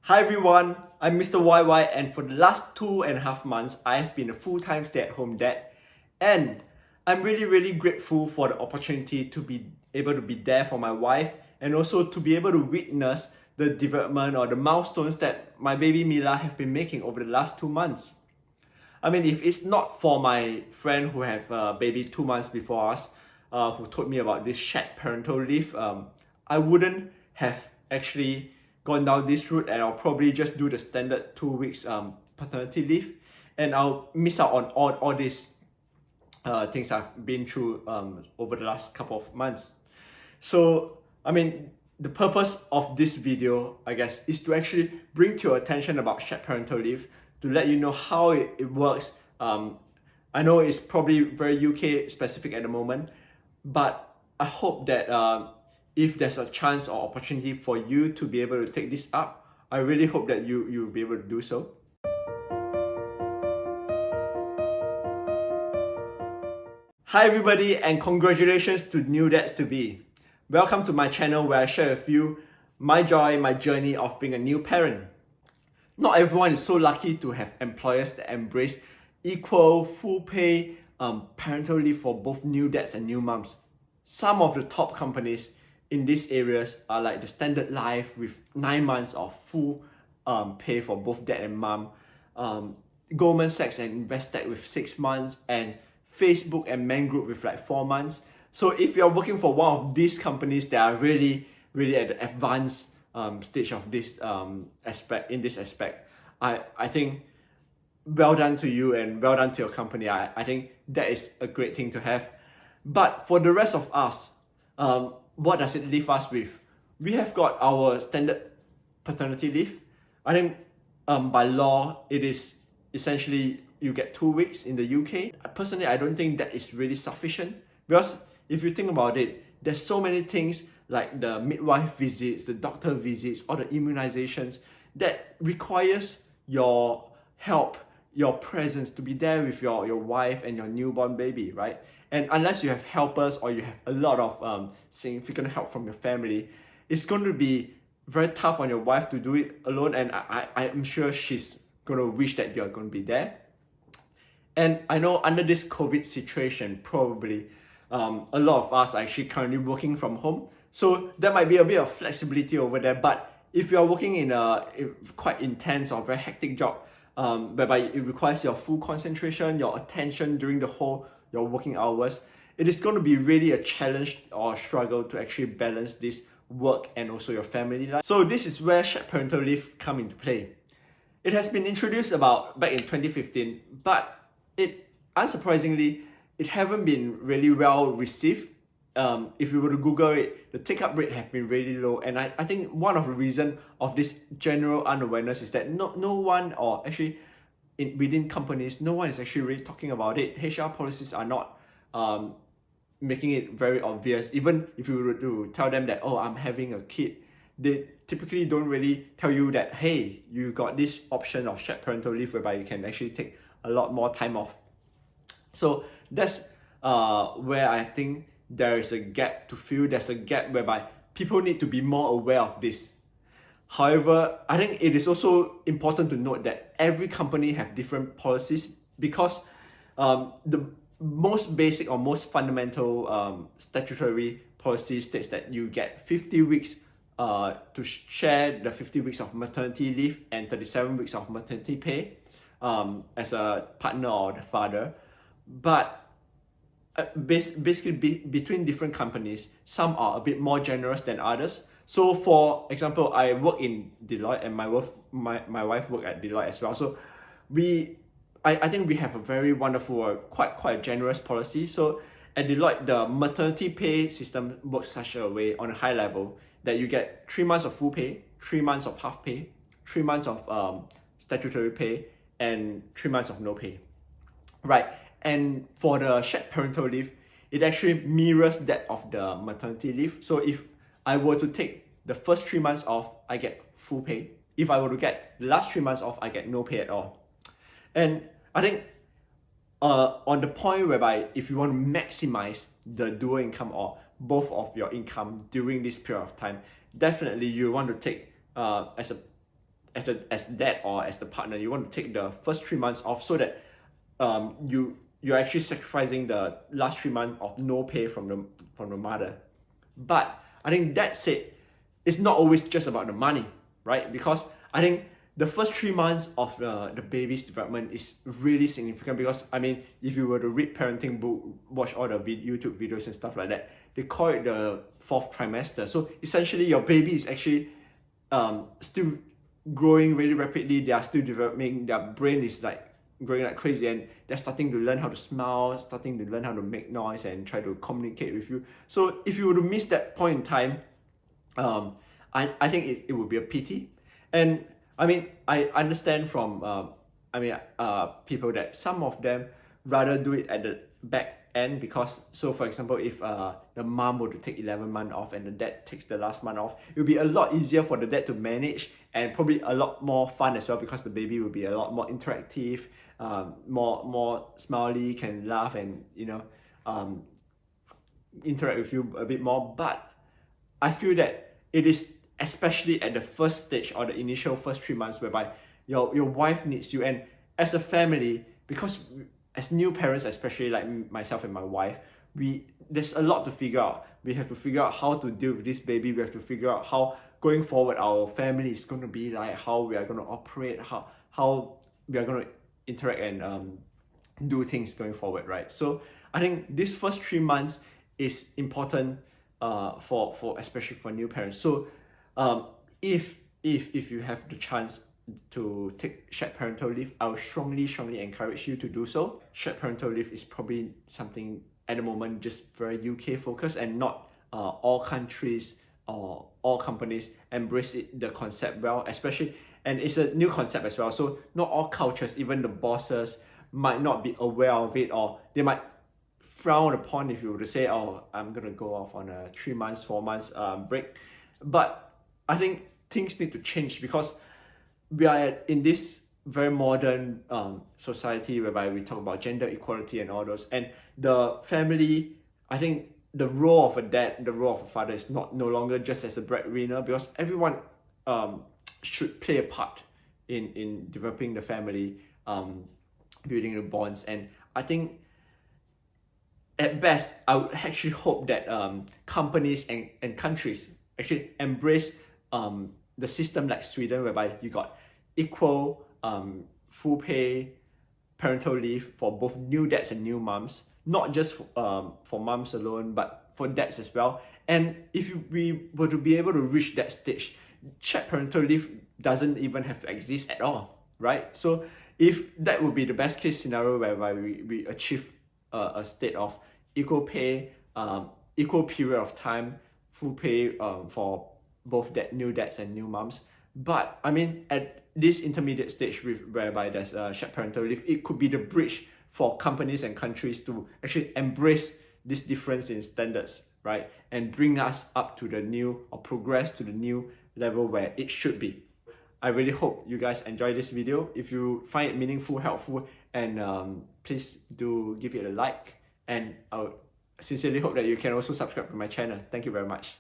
Hi everyone, I'm Mr. YY, and for the last 2.5 months, I've been a full-time stay-at-home dad. And I'm really grateful for the opportunity to be able to be there for my wife and also to be able to witness the development or the milestones that my baby Mila have been making over the last 2 months. I mean, if it's not for my friend who have a baby 2 months before us, who told me about this shared parental leave, I wouldn't have actually gone down this route, and I'll probably just do the standard 2 weeks paternity leave, and I'll miss out on all these things I've been through over the last couple of months. So, I mean, the purpose of this video, I guess, is to actually bring to your attention about shared parental leave, to let you know how it works. I know it's probably very UK specific at the moment, but I hope that if there's a chance or opportunity for you to be able to take this up, I really hope that you'll be able to do so. Hi everybody, and congratulations to new dads to be. Welcome to my channel where I share with you my joy, my journey of being a new parent. Not everyone is so lucky to have employers that embrace equal, full pay parental leave for both new dads and new moms. Some of the top companies in these areas are like the Standard Life with 9 months of full pay for both dad and mom, Goldman Sachs and Investec with 6 months, and Facebook and Man Group with like 4 months. So if you're working for one of these companies that are really at the advanced stage of this aspect, I think well done to you and well done to your company. I think that is a great thing to have. But for the rest of us, what does it leave us with? We have got our standard paternity leave. I think by law, it is essentially you get 2 weeks in the UK. Personally, I don't think that is really sufficient, because if you think about it, there's so many things like the midwife visits, the doctor visits, or the immunizations that requires your help, your presence, to be there with your wife and your newborn baby, right? And unless you have helpers or you have a lot of significant help from your family, it's going to be very tough on your wife to do it alone, and I'm sure she's going to wish that you're going to be there. And I know under this COVID situation, probably a lot of us are actually currently working from home, so there might be a bit of flexibility over there. But if you're working in a quite intense or very hectic job, whereby it requires your full concentration, your attention during your working hours, it is going to be really a challenge or struggle to actually balance this work and also your family life. So this is where shared parental leave come into play. It has been introduced back in 2015, but unsurprisingly, it haven't been really well received. If you were to Google it, the take-up rate have been really low, and I think one of the reasons of this general unawareness is that no one, or actually within companies, no one is actually really talking about it. HR policies are not making it very obvious. Even if you were to tell them that, oh, I'm having a kid, they typically don't really tell you that, hey, you got this option of shared parental leave whereby you can actually take a lot more time off. So that's where I think there is a gap to fill. There's a gap whereby people need to be more aware of this. However, I think it is also important to note that every company have different policies, because the most basic or most fundamental statutory policy states that you get 50 weeks to share the 50 weeks of maternity leave and 37 weeks of maternity pay as a partner or the father. But basically between different companies, some are a bit more generous than others. So for example, I work in Deloitte, and my wife work at Deloitte as well. So I think we have a very wonderful, quite generous policy. So at Deloitte, the maternity pay system works such a way on a high level that you get 3 months of full pay, 3 months of half pay, 3 months of statutory pay, and 3 months of no pay, right? And for the shared parental leave, it actually mirrors that of the maternity leave. So if I were to take the first 3 months off, I get full pay. If I were to get the last 3 months off, I get no pay at all. And I think on the point whereby if you want to maximize the dual income or both of your income during this period of time, definitely you want to take as a as dad or as the partner, you want to take the first 3 months off so that you're actually sacrificing the last 3 months of no pay from the mother. But I think that said, it's not always just about the money, right? Because I think the first 3 months of the baby's development is really significant, because I mean, if you were to read parenting book, watch all the YouTube videos and stuff like that, they call it the 4th trimester. So essentially your baby is actually still growing really rapidly. They are still developing, their brain is like growing like crazy, and they're starting to learn how to smile, starting to learn how to make noise and try to communicate with you. So if you were to miss that point in time, I think it would be a pity. And I mean, I understand from people that some of them rather do it at the back end, because, so for example, if the mom were to take 11 months off and the dad takes the last month off, it will be a lot easier for the dad to manage, and probably a lot more fun as well, because the baby will be a lot more interactive, more smiley, can laugh and interact with you a bit more. But I feel that it is especially at the first stage or the initial first 3 months whereby your wife needs you. And as a family, because as new parents, especially like myself and my wife, there's a lot to figure out. We have to figure out how to deal with this baby. We have to figure out how going forward our family is going to be like, how we are going to operate, how we are going to interact and do things going forward, right? So I think this first 3 months is important for especially for new parents. So if you have the chance to take shared parental leave, I would strongly encourage you to do so. Shared parental leave is probably something at the moment just very UK focused, and not all countries or all companies embrace the concept well, especially, and it's a new concept as well. So not all cultures, even the bosses, might not be aware of it, or they might frown upon if you were to say, oh, I'm gonna go off on a 3 months, 4 months break. But I think things need to change, because we are in this very modern society whereby we talk about gender equality and all those, and the family, I think the role of a dad, the role of a father is no longer just as a breadwinner, because everyone should play a part in developing the family, building the bonds. And I think at best, I would actually hope that companies and countries actually embrace the system like Sweden, whereby you got equal full pay parental leave for both new dads and new moms, not just for moms alone, but for dads as well. And if we were to be able to reach that stage, shared parental leave doesn't even have to exist at all, right? So if that would be the best case scenario, whereby we achieve a state of equal pay, equal period of time, full pay for both new dads and new moms. But I mean, at this intermediate stage whereby there's shared parental leave, it could be the bridge for companies and countries to actually embrace this difference in standards, right? And bring us up to the new, or progress to the new level where it should be. I really hope you guys enjoy this video. If you find it meaningful, helpful, and please do give it a like. And I would sincerely hope that you can also subscribe to my channel. Thank you very much.